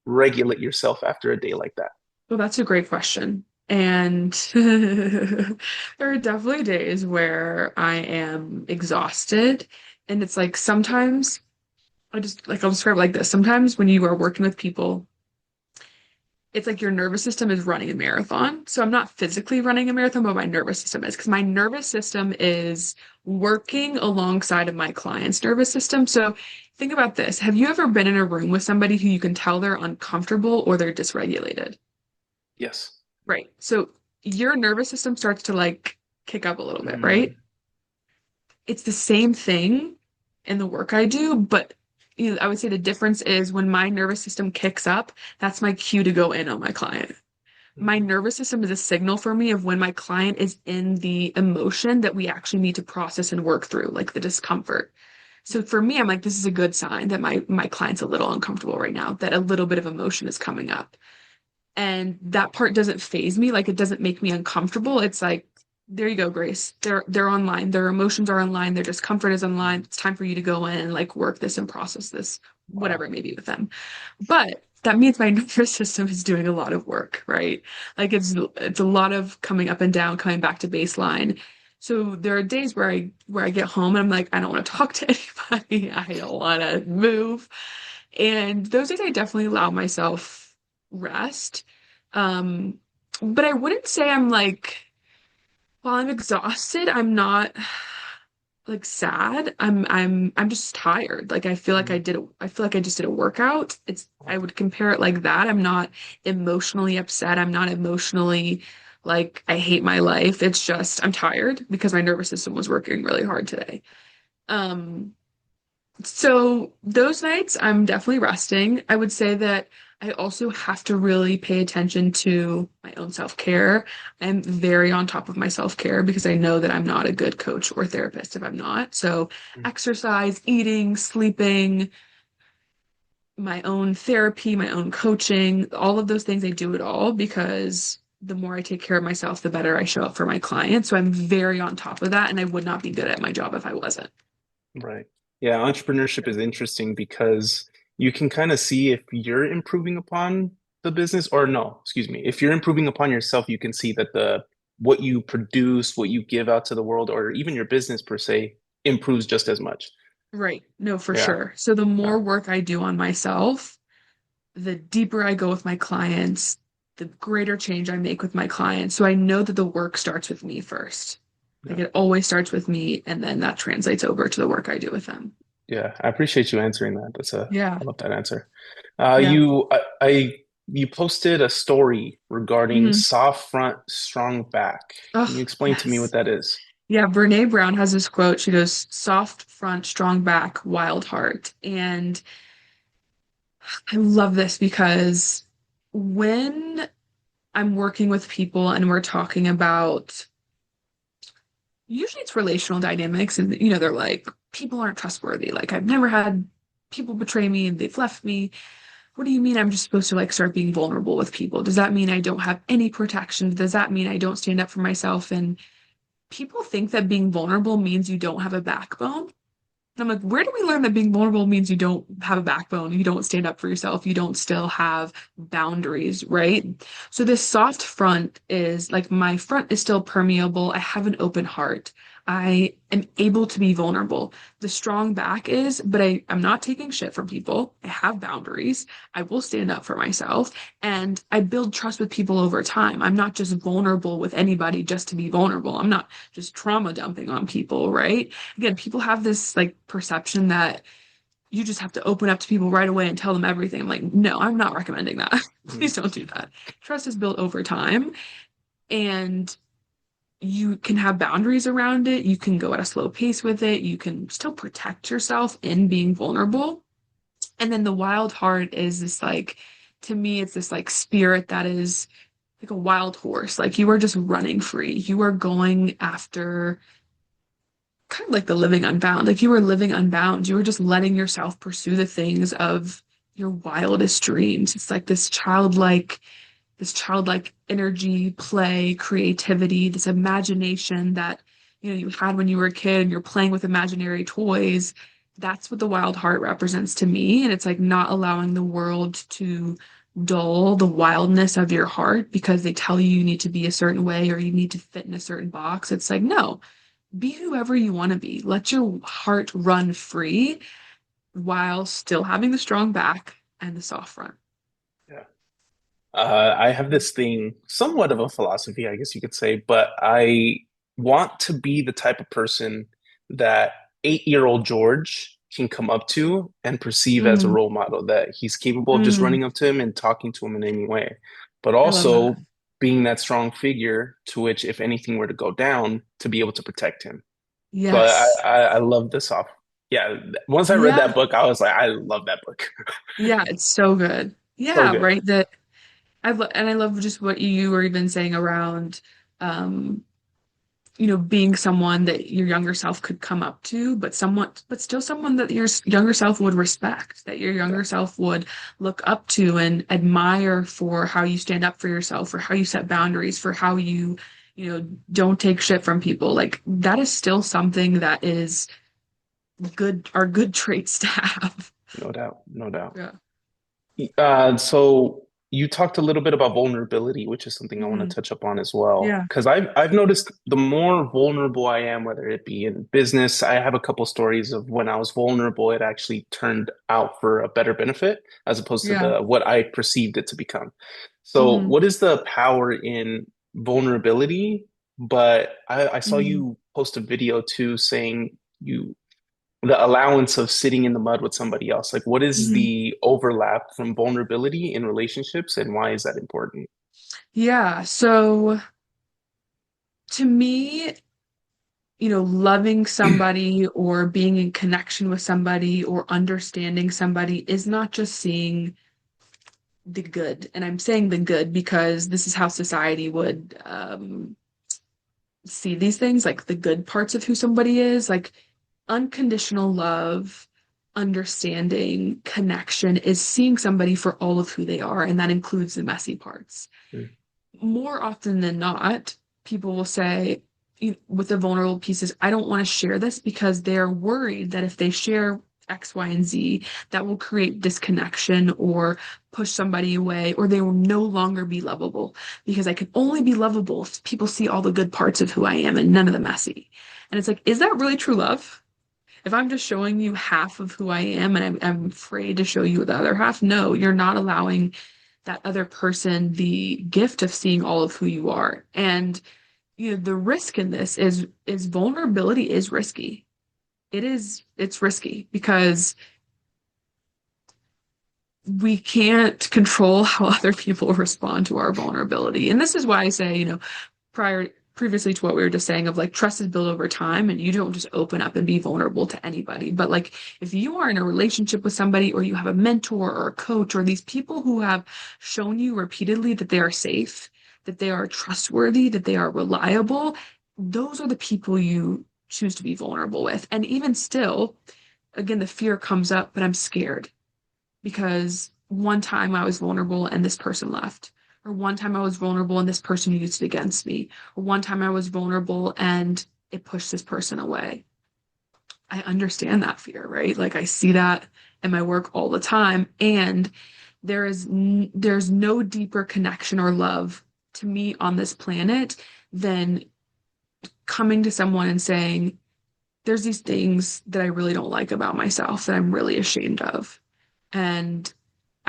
regulate yourself after a day like that? Well, that's a great question. And there are definitely days where I am exhausted. And it's like sometimes I'll describe it like this. Sometimes when you are working with people, it's like your nervous system is running a marathon. So I'm not physically running a marathon, but my nervous system is because my nervous system is working alongside of my client's nervous system. So think about this. Have you ever been in a room with somebody who you can tell they're uncomfortable or they're dysregulated? Yes. Right. So your nervous system starts to like kick up a little bit, right? Mm, It's the same thing in the work I do, but I would say the difference is when my nervous system kicks up, that's my cue to go in on my client. My mhm. nervous system is a signal for me of when my client is in the emotion that we actually need to process and work through, like the discomfort. So for me, I'm like, this is a good sign that my client's a little uncomfortable right now, that a little bit of emotion is coming up. And that part doesn't phase me, like it doesn't make me uncomfortable. It's like, there you go, Grace. They're online. Their emotions are online. Their discomfort is online. It's time for you to go in and like work this and process this, whatever Wow. it may be with them. But that means my nervous system is doing a lot of work, right? Like it's a lot of coming up and down, coming back to baseline. So there are days where I get home and I'm like, I don't want to talk to anybody. I don't want to move. And those days I definitely allow myself rest. Um, but I wouldn't say I'm like, while I'm exhausted, I'm not like sad. I'm just tired. Like Mm, I feel like I just did a workout. I wow. would compare it like that. I'm not emotionally upset. I'm not emotionally like I hate my life. It's just I'm tired because my nervous system was working really hard today. Um, so those nights I'm definitely resting. I would say that I also have to really pay attention to my own self-care. I'm very on top of my self-care because I know that I'm not a good coach or therapist if I'm not. So Mm, exercise, eating, sleeping, my own therapy, my own coaching, all of those things, I do it all because the more I take care of myself, the better I show up for my clients. So I'm very on top of that, and I would not be good at my job if I wasn't. right. Yeah, entrepreneurship is interesting because you can kind of see if you're improving upon the business or no, excuse me. If you're improving upon yourself, you can see that the what you produce, what you give out to the world, or even your business per se, improves just as much. Right. No, for Yeah. sure. So the Yeah. more work I do on myself, the deeper I go with my clients, the greater change I make with my clients. So I know that the work starts with me first. Like Yeah. it always starts with me, and then that translates over to the work I do with them. Yeah, I appreciate you answering that. Yeah. I love that answer. Yeah. You posted a story regarding Hmm. soft front, strong back. Can you Oh, explain to me what yes. that is? Yeah, Brene Brown has this quote. She goes, soft front, strong back, wild heart. And I love this because when I'm working with people and we're talking about, usually it's relational dynamics, and they're like, people aren't trustworthy. Like I've never had people betray me and they've left me. What do you mean I'm just supposed to like start being vulnerable with people? Does that mean I don't have any protection? Does that mean I don't stand up for myself? And people think that being vulnerable means you don't have a backbone. And I'm like, where do we learn that being vulnerable means you don't have a backbone, you don't stand up for yourself, you don't still have boundaries, right? So this soft front is like my front is still permeable. I have an open heart. I am able to be vulnerable. The strong back is, but I'm not taking shit from people. I have boundaries. I will stand up for myself. And I build trust with people over time. I'm not just vulnerable with anybody just to be vulnerable. I'm not just trauma dumping on people, right? Again, people have this like perception that you just have to open up to people right away and tell them everything. I'm like, no, I'm not recommending that. Mhm. Please don't do that. Trust is built over time, and you can have boundaries around it. You can go at a slow pace with it. You can still protect yourself in being vulnerable. And then the wild heart is this like, to me, it's this like spirit that is like a wild horse. Like you are just running free. You are going after kind of like the living unbound. Like you were living unbound. You were just letting yourself pursue the things of your wildest dreams. It's like this childlike energy, play, creativity, this imagination that, you had when you were a kid and you're playing with imaginary toys. That's what the wild heart represents to me. And it's like not allowing the world to dull the wildness of your heart because they tell you you need to be a certain way or you need to fit in a certain box. It's like, no, be whoever you want to be. Let your heart run free while still having the strong back and the soft front. Yeah. I have this thing, somewhat of a philosophy, I guess you could say, but I want to be the type of person that 8-year-old George can come up to and perceive as a Mm, role model, that he's capable of just mm, running up to him and talking to him in any way, but I love that. also being that strong figure to which, if anything were to go down, to be able to protect him. So Yes. I love this off. Yeah, once I read Yeah. that book, I was like, I love that book. Yeah, it's so good. So Yeah, good. right. And I love just what you were even saying around um being someone that your younger self could come up to, but still someone that your younger self would respect, that your Yeah. younger self would look up to and admire for how you stand up for yourself, for how you set boundaries, for how don't take shit from people. Like that is still something that is are good traits to have. No doubt, no doubt. Yeah. So you talked a little bit about vulnerability, which is something I want to Hmm. touch up on as well. Yeah. Because I've noticed the more vulnerable I am, whether it be in business, I have a couple stories of when I was vulnerable, it actually turned out for a better benefit as opposed to Yeah. the what I perceived it to become. So Hmm. what is the power in vulnerability? But I saw Hmm. you post a video too saying you the allowance of sitting in the mud with somebody else. Like, what is Hmm. the overlap from vulnerability in relationships, and why is that important? Yeah. So to me, loving somebody or being in connection with somebody or understanding somebody is not just seeing the good. And I'm saying the good because this is how society would see these things, like the good parts of who somebody is, like unconditional love, understanding, connection is seeing somebody for all of who they are. And that includes the messy parts. Mm, More often than not, people will say, with the vulnerable pieces, I don't want to share this because they're worried that if they share X, Y, and Z, that will create disconnection or push somebody away, or they will no longer be lovable because I can only be lovable if people see all the good parts of who I am and none of the messy. And it's like, is that really true love? If I'm just showing you half of who I am and I'm afraid to show you the other half, no, you're not allowing that other person the gift of seeing all of who you are. And the risk in this is vulnerability is risky. It's risky because we can't control how other people respond to our vulnerability. And this is why I say, previously to what we were just saying of like trust is built over time and you don't just open up and be vulnerable to anybody. But like if you are in a relationship with somebody or you have a mentor or a coach or these people who have shown you repeatedly that they are safe, that they are trustworthy, that they are reliable, those are the people you choose to be vulnerable with. And even still, again, the fear comes up, but I'm scared because one time I was vulnerable and this person left. Or one time I was vulnerable and this person used it against me. Or one time I was vulnerable and it pushed this person away. I understand that fear, right? Like I see that in my work all the time. And there's no deeper connection or love to me on this planet than coming to someone and saying, there's these things that I really don't like about myself that I'm really ashamed of. And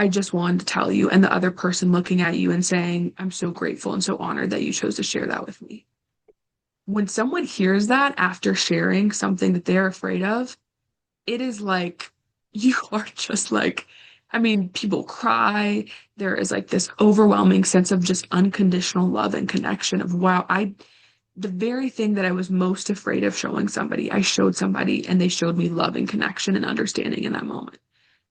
I just wanted to tell you, and the other person looking at you and saying, I'm so grateful and so honored that you chose to share that with me. When someone hears that after sharing something that they're afraid of, it is like you are just like, I mean, people cry. There is like this overwhelming sense of just unconditional love and connection of, wow, the very thing that I was most afraid of showing somebody, I showed somebody and they showed me love and connection and understanding in that moment.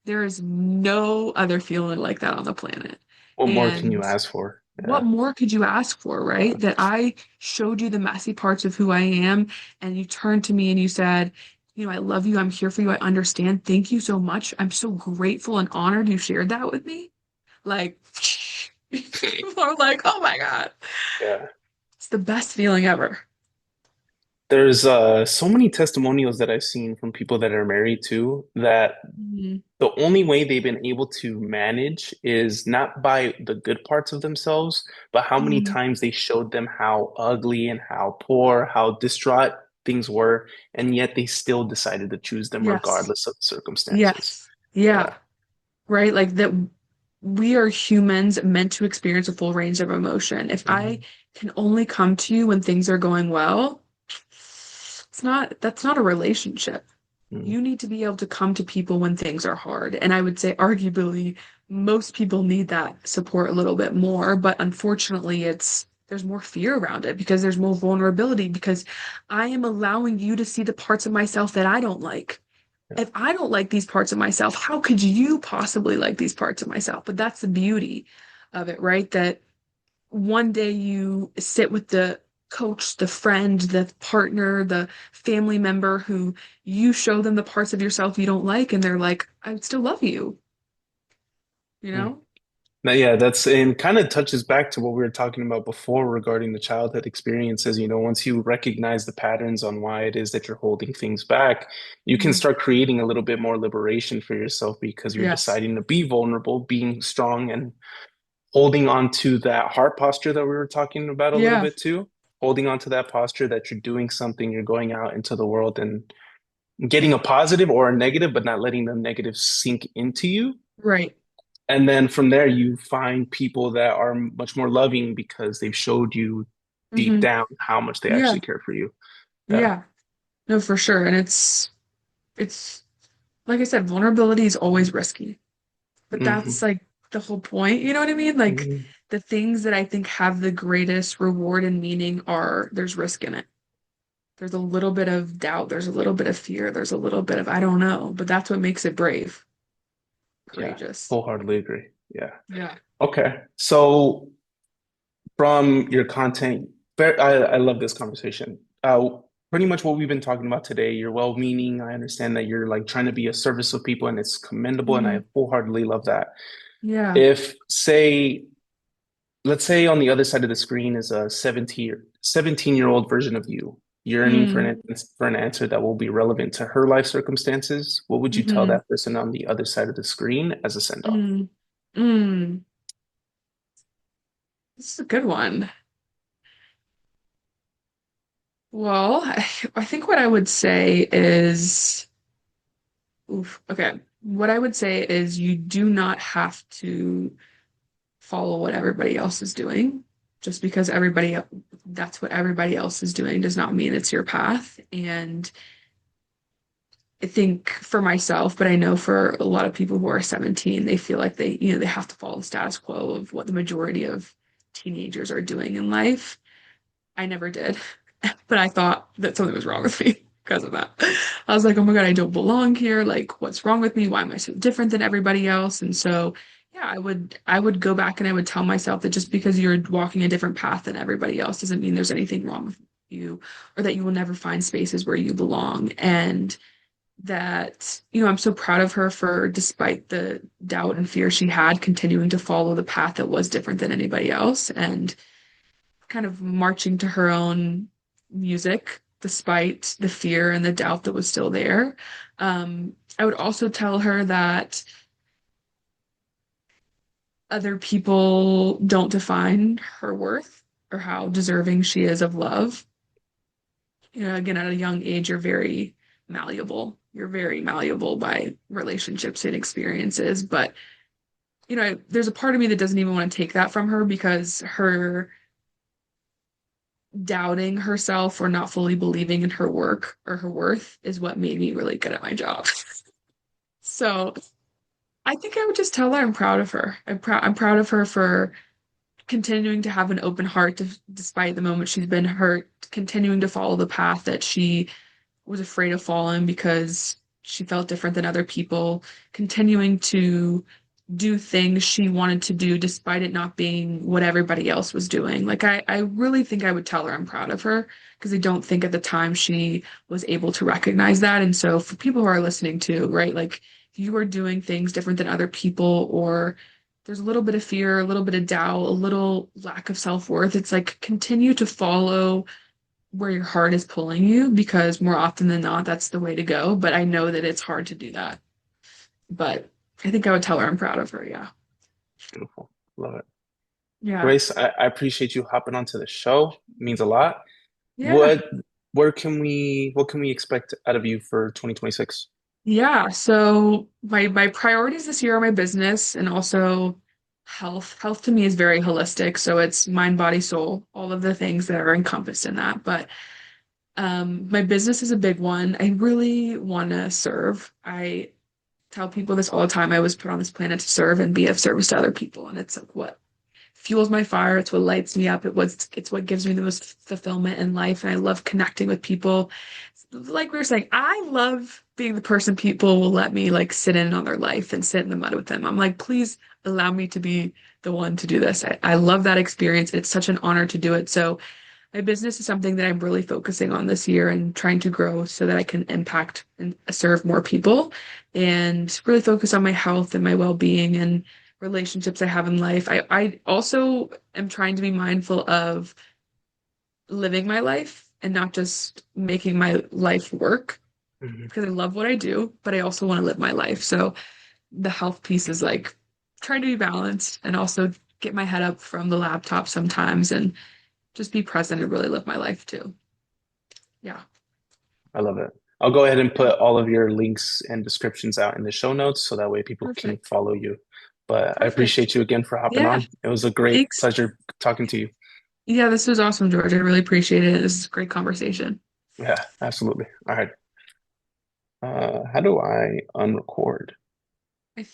There is no other feeling like that on the planet. What more can you And ask for? what Yeah. more could you ask for, right? That I showed you the messy parts of who I am, and you turned to me and you said, I love you. I'm here for you. I understand. Thank you so much. I'm so grateful and honored you shared that with me. Like, people are like, oh my God, Yeah. it's the best feeling ever. There's so many testimonials that I've seen from people that are married too that Mhm. the only way they've been able to manage is not by the good parts of themselves, but how many Mhm. times they showed them how ugly and how poor, how distraught things were, and yet they still decided to choose them Yes. regardless of the circumstances. Yes. Yeah. Yeah. Right? Like that we are humans meant to experience a full range of emotion. If I Mhm. can only come to you when things are going well, that's not a relationship. Mhm. You need to be able to come to people when things are hard. And I would say arguably most people need that support a little bit more, but unfortunately there's more fear around it because there's more vulnerability because I am allowing you to see the parts of myself that I don't like. Yeah. If I don't like these parts of myself, how could you possibly like these parts of myself? But that's the beauty of it, right? That one day you sit with the coach, the friend, the partner, the family member who you show them the parts of yourself you don't like, and they're like, I still love you, you Mhm. know? Now, yeah, that's and kind of touches back to what we were talking about before regarding the childhood experiences. Once you recognize the patterns on why it is that you're holding things back, you can Mhm. start creating a little bit more liberation for yourself because you're Yes. deciding to be vulnerable, being strong, and holding on to that heart posture that we were talking about a little Yeah. bit too. Holding on to that posture that you're doing something, you're going out into the world and getting a positive or a negative, but not letting the negative sink into you. Right. And then from there, you find people that are much more loving because they've showed you deep Hmm. down how much they Yeah. actually care for you. Yeah. Yeah. No, for sure. And it's like I said, vulnerability is always risky. But that's Hmm. like the whole point. You know what I mean? Like Hmm. the things that I think have the greatest reward and meaning are there's risk in it. There's a little bit of doubt, there's a little bit of fear, there's a little bit of I don't know, but that's what makes it brave, Yeah. courageous. Wholeheartedly agree. Yeah. Yeah. Okay. So from your content, I love this conversation. Pretty much what we've been talking about today, you're well-meaning. I understand that you're like trying to be a service of people and it's commendable, and Hmm. I wholeheartedly love that. Yeah. If, say, let's say on the other side of the screen is a 17-year-old version of you yearning for Mm. an answer that will be relevant to her life circumstances, what would you tell Hmm. that person on the other side of the screen as a send-off? Mm. Mm. This is a good one. Well, I think what I would say is, oof, okay. What I would say is you do not have to follow what everybody else is doing just because everybody that's what everybody else is doing does not mean it's your path. And I think for myself, but I know for a lot of people who are 17, they feel like they have to follow the status quo of what the majority of teenagers are doing in life. I never did, but I thought that something was wrong with me because of that. I was like, oh my God, I don't belong here. Like, what's wrong with me? Why am I so different than everybody else? And so, yeah, I would go back and I would tell myself that just because you're walking a different path than everybody else doesn't mean there's anything wrong with you or that you will never find spaces where you belong. And that, I'm so proud of her for, despite the doubt and fear she had, continuing to follow the path that was different than anybody else and kind of marching to her own music despite the fear and the doubt that was still there. I would also tell her that other people don't define her worth or how deserving she is of love. Again, at a young age, you're very malleable. You're very malleable by relationships and experiences. But, there's a part of me that doesn't even want to take that from her because her doubting herself or not fully believing in her work or her worth is what made me really good at my job. So I think I would just tell her I'm proud of her. I'm proud of her for continuing to have an open heart despite the moment she's been hurt, continuing to follow the path that she was afraid of falling because she felt different than other people, continuing to do things she wanted to do despite it not being what everybody else was doing. Like I really think I would tell her I'm proud of her because I don't think at the time she was able to recognize that. And so for people who are listening to, right, like if you are doing things different than other people or there's a little bit of fear, a little bit of doubt, a little lack of self-worth, it's like continue to follow where your heart is pulling you because more often than not, that's the way to go. But I know that it's hard to do that. But I think I would tell her I'm proud of her. Yeah. Beautiful. Love it. Yeah. Grace, I appreciate you hopping onto the show. It means a lot. Yeah. What what can we expect out of you for 2026? Yeah. So my priorities this year are my business and also health. Health to me is very holistic. So it's mind, body, soul, all of the things that are encompassed in that. But my business is a big one. I really want to serve. I tell people this all the time. I was put on this planet to serve and be of service to other people. And it's like what fuels my fire. It's what lights me up. It's what gives me the most fulfillment in life. And I love connecting with people. Like we were saying, I love being the person people will let me like sit in on their life and sit in the mud with them. I'm like, please allow me to be the one to do this. I love that experience. It's such an honor to do it. So my business is something that I'm really focusing on this year and trying to grow so that I can impact and serve more people and really focus on my health and my well-being and relationships I have in life. I also am trying to be mindful of living my life and not just making my life work Mhm. because I love what I do, but I also want to live my life. So the health piece is like trying to be balanced and also get my head up from the laptop sometimes and just be present and really live my life too. Yeah. I love it. I'll go ahead and Yeah. put all of your links and descriptions out in the show notes so that way people can Perfect. follow you. But I Perfect. appreciate you again for hopping Yeah. on. It was a great Thanks. pleasure talking to you. Yeah, this was awesome, George. I really appreciate it. This is a great conversation. Yeah, absolutely. All right. How do I unrecord? I